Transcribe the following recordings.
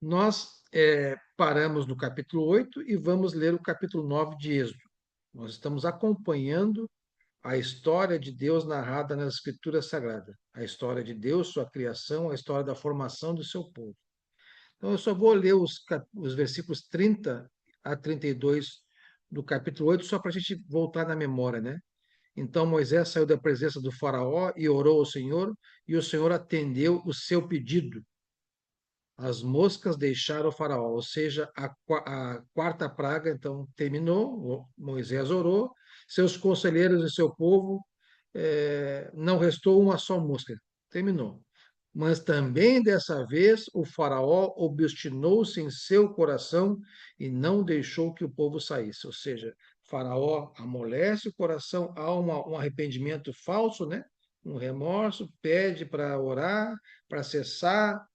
Nós paramos no capítulo 8 e vamos ler o capítulo 9 de Êxodo. Nós estamos acompanhando a história de Deus narrada nas Escrituras Sagradas. A história de Deus, sua criação, a história da formação do seu povo. Então, eu só vou ler os versículos 30 a 32 do capítulo 8, só para a gente voltar na memória, né? Então Moisés saiu da presença do faraó e orou ao Senhor, e o Senhor atendeu o seu pedido. As moscas deixaram o faraó, ou seja, a quarta praga, então, terminou, Moisés orou, seus conselheiros e seu povo, não restou uma só mosca, terminou. Mas também dessa vez o faraó obstinou-se em seu coração e não deixou que o povo saísse. Ou seja, faraó amolece o coração, há um arrependimento falso, né? Um remorso, pede para orar, para cessar,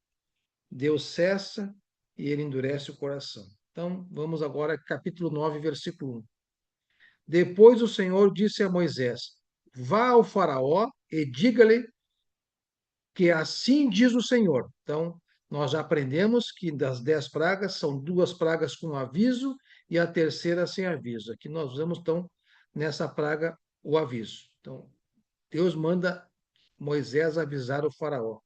Deus cessa e ele endurece o coração. Então, vamos agora capítulo 9, versículo 1. Depois o Senhor disse a Moisés: Vá ao faraó e diga-lhe que assim diz o Senhor. Então, nós já aprendemos que das 10 pragas, são 2 pragas com aviso e a terceira sem aviso. Aqui nós vemos, então, nessa praga, o aviso. Então, Deus manda Moisés avisar o faraó,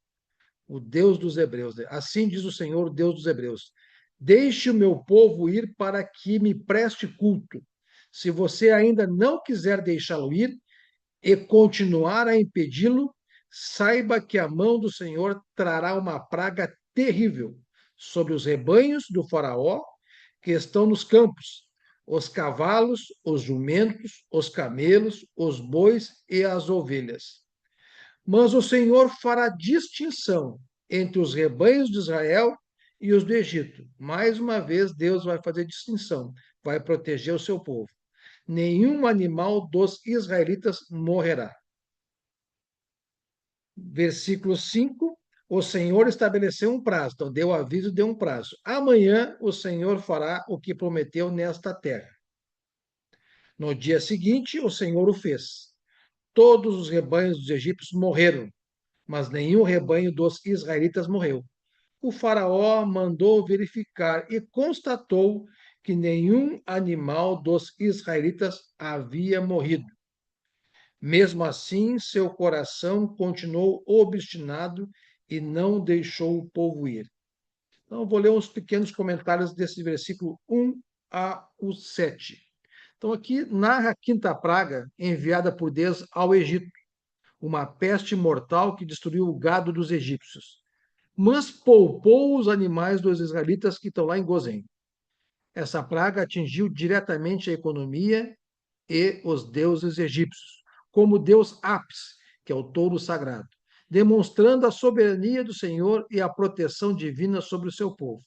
o Deus dos Hebreus. Assim diz o Senhor, Deus dos Hebreus: Deixe o meu povo ir para que me preste culto. Se você ainda não quiser deixá-lo ir, e continuar a impedi-lo, saiba que a mão do Senhor trará uma praga terrível sobre os rebanhos do Faraó que estão nos campos, os cavalos, os jumentos, os camelos, os bois e as ovelhas. Mas o Senhor fará distinção entre os rebanhos de Israel e os do Egito. Mais uma vez, Deus vai fazer distinção, vai proteger o seu povo. Nenhum animal dos israelitas morrerá. Versículo 5, o Senhor estabeleceu um prazo, então deu aviso, deu um prazo. Amanhã o Senhor fará o que prometeu nesta terra. No dia seguinte, o Senhor o fez. Todos os rebanhos dos egípcios morreram, mas nenhum rebanho dos israelitas morreu. O faraó mandou verificar e constatou que nenhum animal dos israelitas havia morrido. Mesmo assim, seu coração continuou obstinado e não deixou o povo ir. Então, eu vou ler uns pequenos comentários desse versículo 1 a 7. Então, aqui narra a quinta praga enviada por Deus ao Egito, uma peste mortal que destruiu o gado dos egípcios, mas poupou os animais dos israelitas que estão lá em Gozém. Essa praga atingiu diretamente a economia e os deuses egípcios, como o deus Apis, que é o touro sagrado, demonstrando a soberania do Senhor e a proteção divina sobre o seu povo.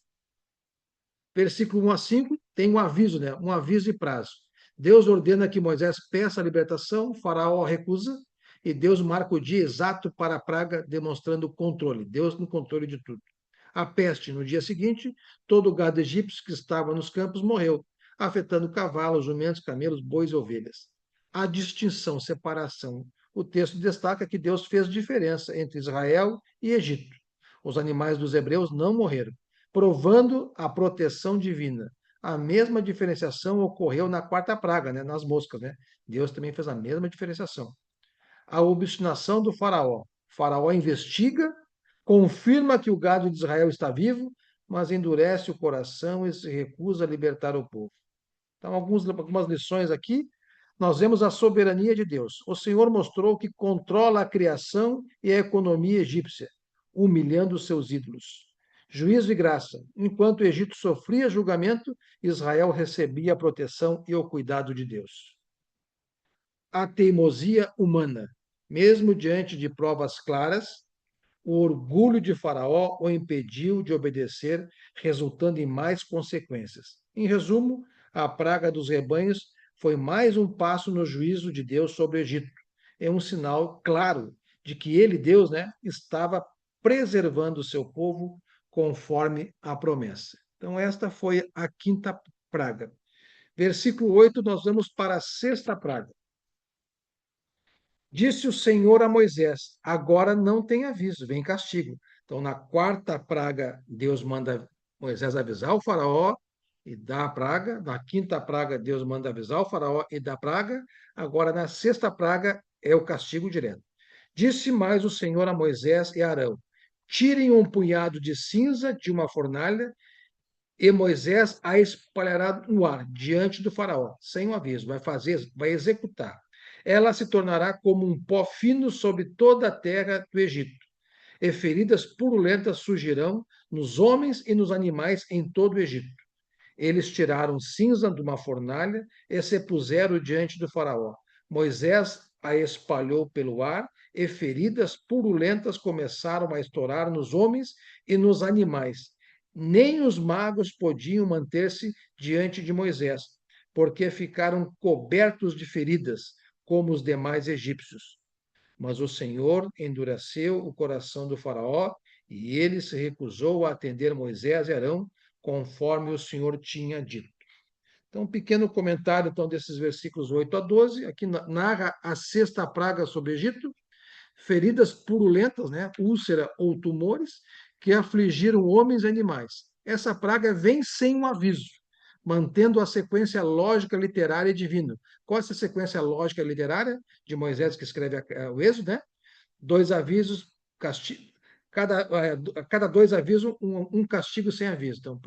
Versículo 1 a 5 tem um aviso, né? Um aviso e prazo. Deus ordena que Moisés peça a libertação, Faraó recusa, e Deus marca o dia exato para a praga, demonstrando o controle. Deus no controle de tudo. A peste, no dia seguinte, todo o gado egípcio que estava nos campos morreu, afetando cavalos, jumentos, camelos, bois e ovelhas. A distinção, separação. O texto destaca que Deus fez diferença entre Israel e Egito. Os animais dos hebreus não morreram, provando a proteção divina. A mesma diferenciação ocorreu na quarta praga, né, nas moscas. Né? Deus também fez a mesma diferenciação. A obstinação do faraó. O faraó investiga, confirma que o gado de Israel está vivo, mas endurece o coração e se recusa a libertar o povo. Então, algumas lições aqui. Nós vemos a soberania de Deus. O Senhor mostrou que controla a criação e a economia egípcia, humilhando seus ídolos. Juízo e graça. Enquanto o Egito sofria julgamento, Israel recebia a proteção e o cuidado de Deus. A teimosia humana. Mesmo diante de provas claras, o orgulho de Faraó o impediu de obedecer, resultando em mais consequências. Em resumo, a praga dos rebanhos foi mais um passo no juízo de Deus sobre o Egito. É um sinal claro de que ele, Deus, né, estava preservando o seu povo conforme a promessa. Então, esta foi a quinta praga. Versículo 8, nós vamos para a sexta praga. Disse o Senhor a Moisés: agora não tem aviso, vem castigo. Então, na quarta praga, Deus manda Moisés avisar o faraó e dar a praga. Na quinta praga, Deus manda avisar o faraó e dar a praga. Agora, na sexta praga, é o castigo direto. Disse mais o Senhor a Moisés e a Arão: tirem um punhado de cinza de uma fornalha e Moisés a espalhará no ar diante do faraó, sem um aviso, vai executar. Ela se tornará como um pó fino sobre toda a terra do Egito, e feridas purulentas surgirão nos homens e nos animais em todo o Egito. Eles tiraram cinza de uma fornalha e se puseram diante do faraó. Moisés a espalhou pelo ar e feridas purulentas começaram a estourar nos homens e nos animais. Nem os magos podiam manter-se diante de Moisés, porque ficaram cobertos de feridas, como os demais egípcios. Mas o Senhor endureceu o coração do faraó e ele se recusou a atender Moisés e Arão, conforme o Senhor tinha dito. Então, um pequeno comentário então, desses versículos 8 a 12, aqui narra a sexta praga sobre o Egito, feridas purulentas, né, úlcera ou tumores, que afligiram homens e animais. Essa praga vem sem um aviso, mantendo a sequência lógica qual divina. Qual é essa sequência lógica literária de Moisés que escreve o Êxodo, né? Dois avisos, castigo, cada dois avisos, um castigo sem aviso. Então,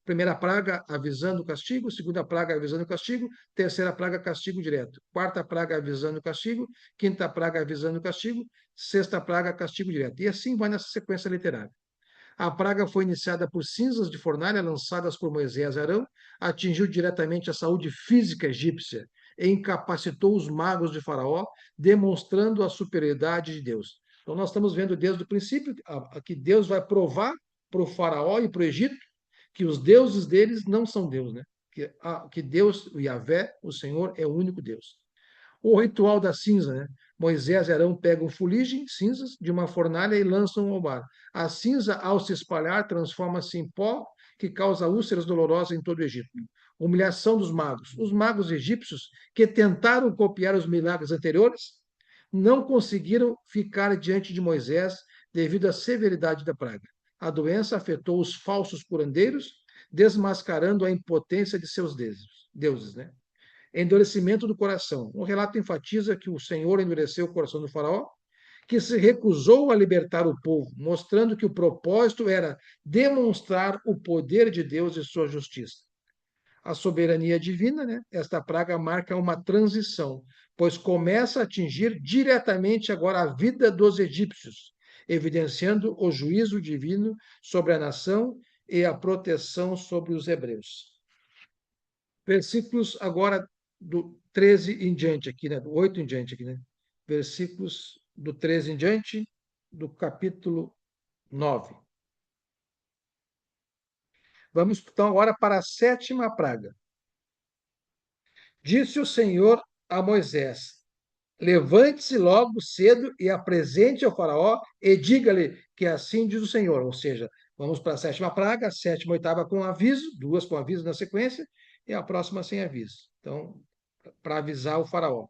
primeira praga avisando o castigo, segunda praga avisando o castigo, terceira praga castigo direto, quarta praga avisando o castigo, quinta praga avisando o castigo, sexta praga castigo direto. E assim vai nessa sequência literária. A praga foi iniciada por cinzas de fornalha lançadas por Moisés e Arão, atingiu diretamente a saúde física egípcia e incapacitou os magos de Faraó, demonstrando a superioridade de Deus. Então, nós estamos vendo desde o princípio que Deus vai provar para o Faraó e para o Egito que os deuses deles não são Deus, né? Que Deus, o Yahvé, o Senhor, é o único Deus. O ritual da cinza, né? Moisés e Arão pegam fuligem, cinzas, de uma fornalha e lançam ao mar. A cinza, ao se espalhar, transforma-se em pó que causa úlceras dolorosas em todo o Egito. Humilhação dos magos. Os magos egípcios, que tentaram copiar os milagres anteriores, não conseguiram ficar diante de Moisés devido à severidade da praga. A doença afetou os falsos curandeiros, desmascarando a impotência de seus deuses, né? Endurecimento do coração. O relato enfatiza que o Senhor endureceu o coração do faraó, que se recusou a libertar o povo, mostrando que o propósito era demonstrar o poder de Deus e sua justiça. A soberania divina, né? Esta praga marca uma transição, pois começa a atingir diretamente agora a vida dos egípcios, evidenciando o juízo divino sobre a nação e a proteção sobre os hebreus. Versículos agora do 13 em diante aqui, né? Do 8 em diante aqui, né? Versículos do 13 em diante do capítulo 9. Vamos então agora para a sétima praga. Disse o Senhor a Moisés: levante-se logo cedo e apresente ao faraó e diga-lhe que assim diz o Senhor. Ou seja, vamos para a sétima praga, a sétima e oitava com aviso, duas com aviso na sequência, e a próxima sem aviso. Então, para avisar o faraó.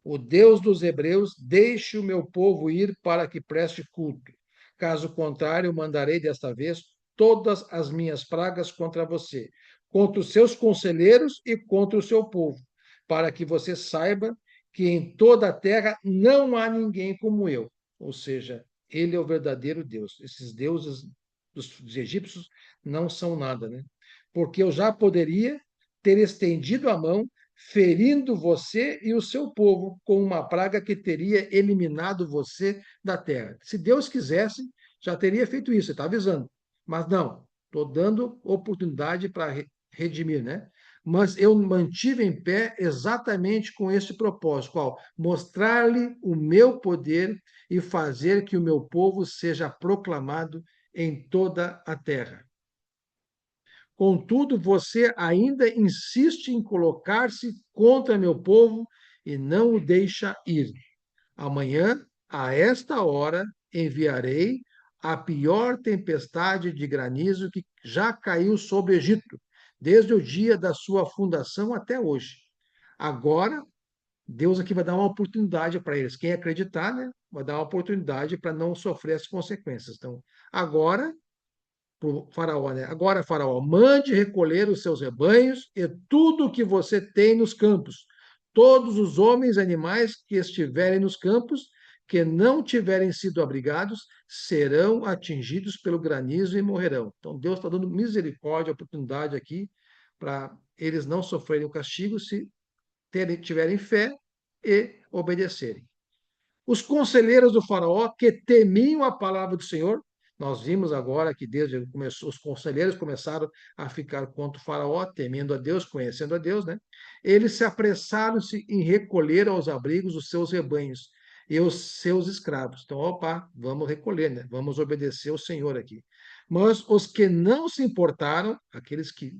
O Deus dos hebreus, deixe o meu povo ir para que preste culto. Caso contrário, mandarei desta vez todas as minhas pragas contra você, contra os seus conselheiros e contra o seu povo, para que você saiba que em toda a terra não há ninguém como eu. Ou seja, ele é o verdadeiro Deus. Esses deuses dos egípcios não são nada, né? Porque eu já poderia ter estendido a mão ferindo você e o seu povo com uma praga que teria eliminado você da terra. Se Deus quisesse, já teria feito isso, está avisando. Mas não, estou dando oportunidade para redimir, né? Mas eu mantive em pé exatamente com esse propósito, qual? Mostrar-lhe o meu poder e fazer que o meu povo seja proclamado em toda a terra. Contudo, você ainda insiste em colocar-se contra meu povo e não o deixa ir. Amanhã, a esta hora, enviarei a pior tempestade de granizo que já caiu sobre o Egito, desde o dia da sua fundação até hoje. Agora, Deus aqui vai dar uma oportunidade para eles. Quem acreditar, né, vai dar uma oportunidade para não sofrer as consequências. Então, agora para o faraó, né? Agora, faraó, mande recolher os seus rebanhos e tudo o que você tem nos campos. Todos os homens e animais que estiverem nos campos, que não tiverem sido abrigados, serão atingidos pelo granizo e morrerão. Então, Deus está dando misericórdia, oportunidade aqui, para eles não sofrerem o castigo se tiverem fé e obedecerem. Os conselheiros do faraó que temiam a palavra do Senhor, nós vimos agora que Deus começou, os conselheiros começaram a ficar contra o faraó, temendo a Deus, conhecendo a Deus, né? Eles se apressaram-se em recolher aos abrigos os seus rebanhos e os seus escravos. Então, opa, vamos recolher, né? Vamos obedecer ao Senhor aqui. Mas os que não se importaram, aqueles que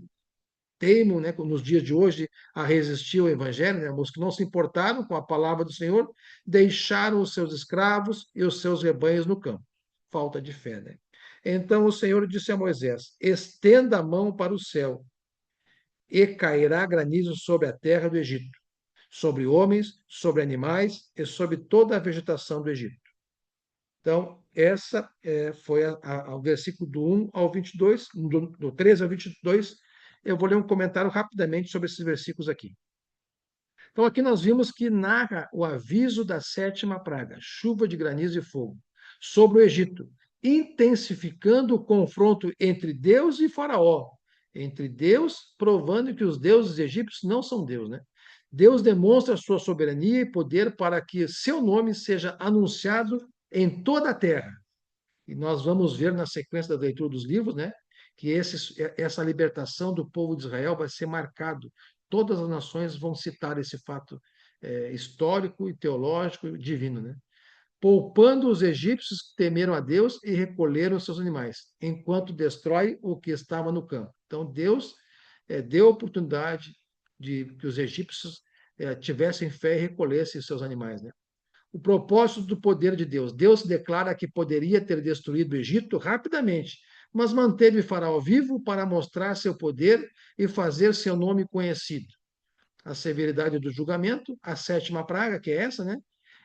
teimam, né, nos dias de hoje, a resistir ao Evangelho, né, os que não se importaram com a palavra do Senhor, deixaram os seus escravos e os seus rebanhos no campo. Falta de fé, né? Então o Senhor disse a Moisés: estenda a mão para o céu, e cairá granizo sobre a terra do Egito, sobre homens, sobre animais e sobre toda a vegetação do Egito. Então, essa foi o versículo do 1 ao 22, do 13 ao 22. Eu vou ler um comentário rapidamente sobre esses versículos aqui. Então, aqui nós vimos que narra o aviso da sétima praga, chuva de granizo e fogo, sobre o Egito, intensificando o confronto entre Deus e Faraó. Entre Deus, provando que os deuses egípcios não são Deus, né? Deus demonstra sua soberania e poder para que seu nome seja anunciado em toda a terra. E nós vamos ver na sequência da leitura dos livros, né, que essa libertação do povo de Israel vai ser marcado. Todas as nações vão citar esse fato histórico e teológico e divino, né? Poupando os egípcios que temeram a Deus e recolheram seus animais, enquanto destrói o que estava no campo. Então Deus deu oportunidade de que os egípcios tivessem fé e recolhessem seus animais, né? O propósito do poder de Deus. Deus declara que poderia ter destruído o Egito rapidamente, mas manteve Faraó vivo para mostrar seu poder e fazer seu nome conhecido. A severidade do julgamento, a sétima praga, que é essa, né?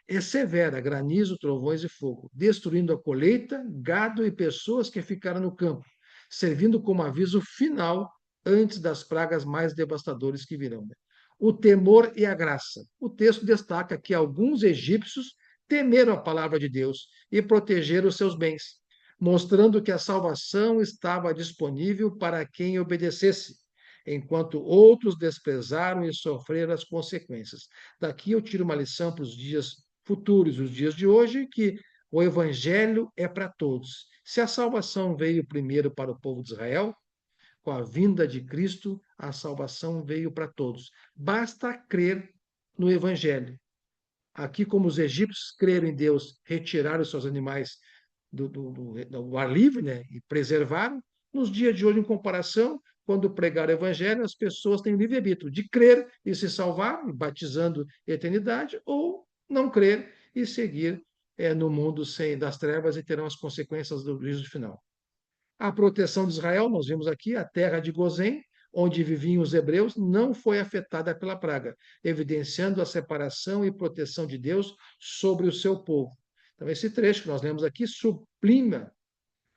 É severa, granizo, trovões e fogo, destruindo a colheita, gado e pessoas que ficaram no campo, servindo como aviso final antes das pragas mais devastadoras que virão. O temor e a graça. O texto destaca que alguns egípcios temeram a palavra de Deus e protegeram os seus bens, mostrando que a salvação estava disponível para quem obedecesse, enquanto outros desprezaram e sofreram as consequências. Daqui eu tiro uma lição para os dias futuros, os dias de hoje, que o evangelho é para todos. Se a salvação veio primeiro para o povo de Israel, com a vinda de Cristo, a salvação veio para todos. Basta crer no evangelho. Aqui, como os egípcios creram em Deus, retiraram os seus animais do ar livre, né, e preservaram, nos dias de hoje, em comparação, quando pregar o evangelho, as pessoas têm livre-arbítrio de crer e se salvar, batizando a eternidade, ou não crer e seguir no mundo sem das trevas e terão as consequências do juízo final. A proteção de Israel, nós vimos aqui, a terra de Gozém, onde viviam os hebreus, não foi afetada pela praga, evidenciando a separação e proteção de Deus sobre o seu povo. Então, esse trecho que nós lemos aqui sublima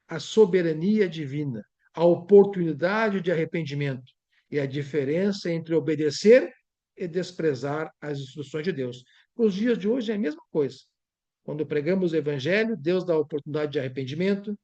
a soberania divina, a oportunidade de arrependimento e a diferença entre obedecer e desprezar as instruções de Deus. Os dias de hoje é a mesma coisa. Quando pregamos o evangelho, Deus dá a oportunidade de arrependimento.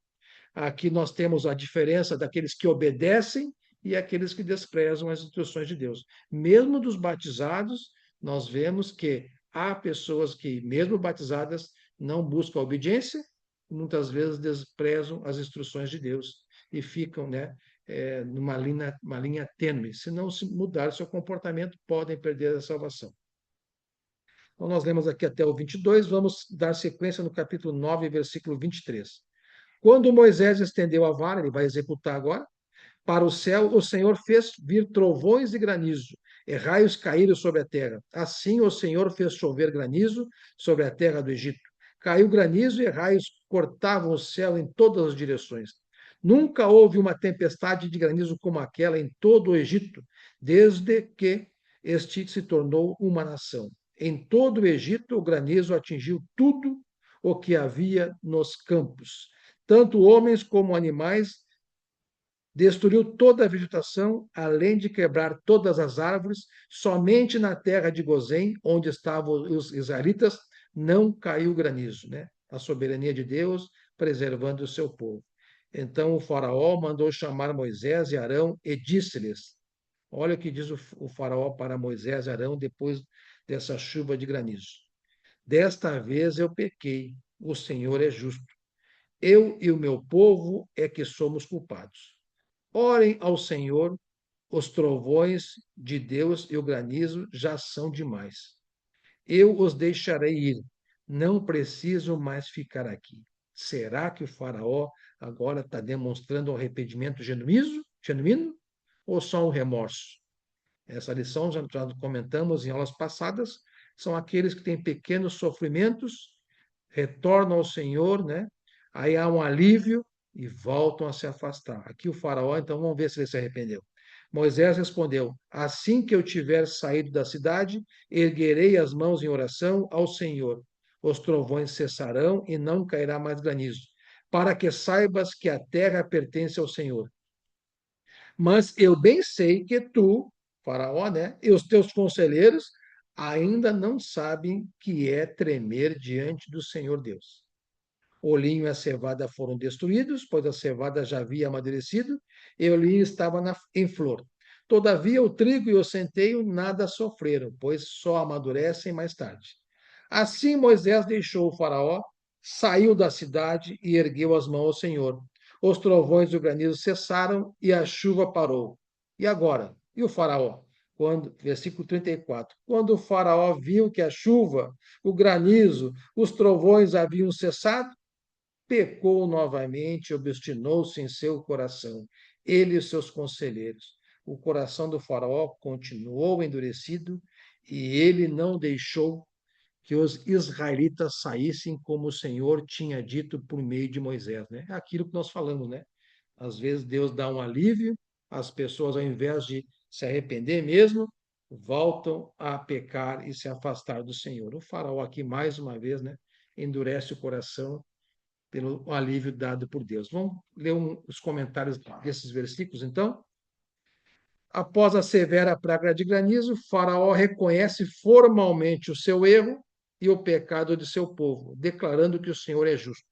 Aqui nós temos a diferença daqueles que obedecem e aqueles que desprezam as instruções de Deus. Mesmo dos batizados, nós vemos que há pessoas que, mesmo batizadas, não buscam a obediência, muitas vezes desprezam as instruções de Deus e ficam, né, numa linha tênue. Se não se mudar seu comportamento, podem perder a salvação. Então, nós lemos aqui até o 22, vamos dar sequência no capítulo 9, versículo 23. Quando Moisés estendeu a vara, ele vai executar agora, para o céu, o Senhor fez vir trovões e granizo, e raios caíram sobre a terra. Assim o Senhor fez chover granizo sobre a terra do Egito. Caiu granizo e raios cortavam o céu em todas as direções. Nunca houve uma tempestade de granizo como aquela em todo o Egito, desde que este se tornou uma nação. Em todo o Egito, o granizo atingiu tudo o que havia nos campos. Tanto homens como animais Destruiu toda a vegetação, além de quebrar todas as árvores. Somente na terra de Gozém, onde estavam os israelitas, não caiu granizo, né? A soberania de Deus preservando o seu povo. Então o faraó mandou chamar Moisés e Arão e disse-lhes: olha o que diz o faraó para Moisés e Arão depois dessa chuva de granizo. Desta vez eu pequei, o Senhor é justo. Eu e o meu povo é que somos culpados. Orem ao Senhor, os trovões de Deus e o granizo já são demais. Eu os deixarei ir, não preciso mais ficar aqui. Será que o faraó agora está demonstrando um arrependimento genuíno ou só um remorso? Essa lição já comentamos em aulas passadas, são aqueles que têm pequenos sofrimentos, retornam ao Senhor, né? Aí há um alívio e voltam a se afastar. Aqui o faraó, então vamos ver se ele se arrependeu. Moisés respondeu: assim que eu tiver saído da cidade, erguerei as mãos em oração ao Senhor. Os trovões cessarão e não cairá mais granizo, para que saibas que a terra pertence ao Senhor. Mas eu bem sei que tu, Faraó, né, e os teus conselheiros ainda não sabem que é tremer diante do Senhor Deus. O linho e a cevada foram destruídos, pois a cevada já havia amadurecido e o linho estava em flor. Todavia, o trigo e o centeio nada sofreram, pois só amadurecem mais tarde. Assim Moisés deixou o Faraó, saiu da cidade e ergueu as mãos ao Senhor. Os trovões e o granizo cessaram e a chuva parou. E agora? E o Faraó? Versículo 34. Quando o Faraó viu que a chuva, o granizo, os trovões haviam cessado, pecou novamente, obstinou-se em seu coração, ele e seus conselheiros. O coração do Faraó continuou endurecido e ele não deixou que os israelitas saíssem como o Senhor tinha dito por meio de Moisés, né? É aquilo que nós falamos, né? Às vezes Deus dá um alívio, as pessoas, ao invés de se arrepender mesmo, voltam a pecar e se afastar do Senhor. O faraó aqui, mais uma vez, né? Endurece o coração pelo alívio dado por Deus. Vamos ler os comentários desses versículos, então? Após a severa praga de granizo, Faraó reconhece formalmente o seu erro e o pecado de seu povo, declarando que o Senhor é justo.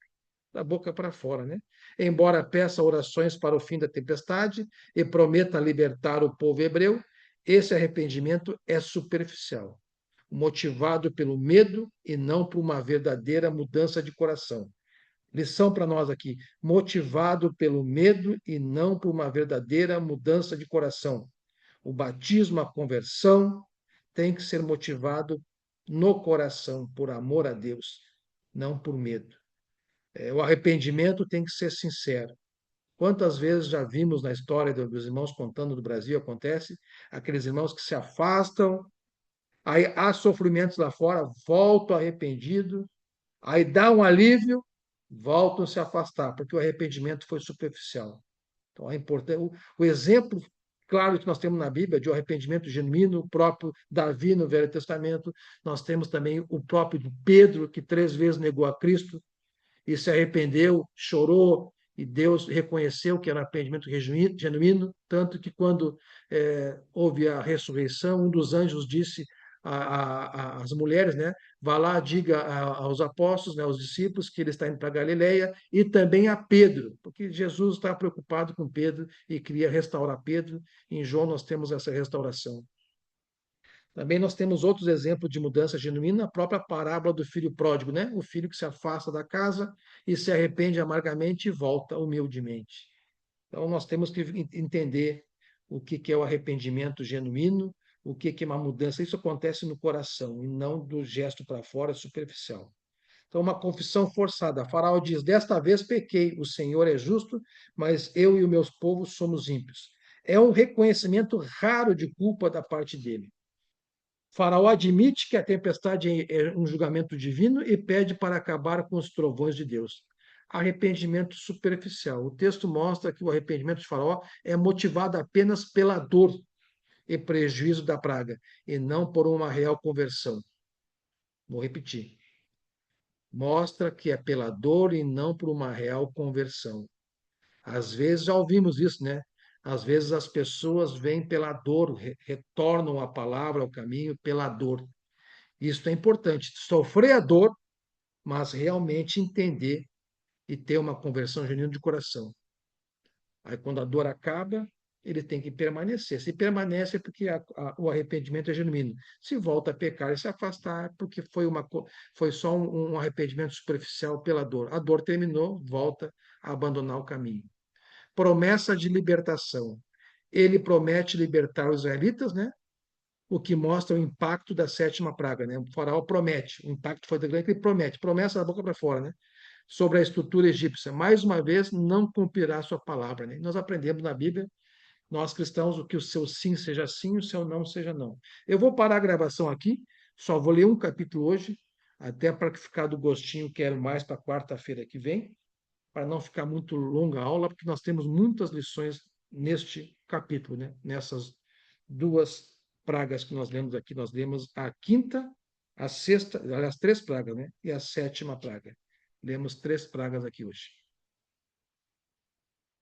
Da boca para fora, né? Embora peça orações para o fim da tempestade e prometa libertar o povo hebreu, esse arrependimento é superficial, motivado pelo medo e não por uma verdadeira mudança de coração. Lição para nós aqui: motivado pelo medo e não por uma verdadeira mudança de coração. O batismo, a conversão, tem que ser motivado no coração, por amor a Deus, não por medo. O arrependimento tem que ser sincero. Quantas vezes já vimos na história dos irmãos contando do Brasil, acontece, aqueles irmãos que se afastam, aí há sofrimentos lá fora, voltam arrependido, aí dá um alívio, voltam a se afastar, porque o arrependimento foi superficial. Então, é importante. O exemplo claro que nós temos na Bíblia de um arrependimento genuíno, o próprio Davi no Velho Testamento, nós temos também o próprio Pedro, que 3 vezes negou a Cristo e se arrependeu, chorou, e Deus reconheceu que era um arrependimento genuíno, tanto que quando houve a ressurreição, um dos anjos disse às mulheres, né, vá lá, diga aos apóstolos, né, aos discípulos, que ele está indo para Galileia, e também a Pedro, porque Jesus estava preocupado com Pedro e queria restaurar Pedro. Em João nós temos essa restauração. Também nós temos outros exemplos de mudança genuína, a própria parábola do filho pródigo, né? O filho que se afasta da casa e se arrepende amargamente e volta humildemente. Então, nós temos que entender o que é o arrependimento genuíno, o que é uma mudança. Isso acontece no coração e não do gesto para fora superficial. Então, uma confissão forçada. Faraó diz: desta vez pequei, o Senhor é justo, mas eu e os meus povos somos ímpios. É um reconhecimento raro de culpa da parte dele. Faraó admite que a tempestade é um julgamento divino e pede para acabar com os trovões de Deus. Arrependimento superficial. O texto mostra que o arrependimento de Faraó é motivado apenas pela dor e prejuízo da praga, e não por uma real conversão. Vou repetir. Mostra que é pela dor e não por uma real conversão. Às vezes já ouvimos isso, né? Às vezes as pessoas vêm pela dor, retornam a palavra, ao caminho, pela dor. Isso é importante, sofrer a dor, mas realmente entender e ter uma conversão genuína de coração. Aí, quando a dor acaba, ele tem que permanecer. Se permanece, é porque o arrependimento é genuíno. Se volta a pecar e se afastar, é porque foi só um arrependimento superficial pela dor. A dor terminou, volta a abandonar o caminho. Promessa de libertação. Ele promete libertar os israelitas, né? O que mostra o impacto da sétima praga, né? O faraó promete, o impacto foi tão grande que ele promete, promessa da boca para fora, né? Sobre a estrutura egípcia. Mais uma vez, não cumprirá a sua palavra, né? Nós aprendemos na Bíblia, nós cristãos, o que o seu sim seja sim, o seu não seja não. Eu vou parar a gravação aqui, só vou ler um capítulo hoje, até para ficar do gostinho, quero mais para quarta-feira que vem, para não ficar muito longa a aula, porque nós temos muitas lições neste capítulo, né? Nessas duas pragas que nós lemos aqui. Nós lemos a quinta, a sexta, aliás, três pragas, né? E a sétima praga. Lemos três pragas aqui hoje.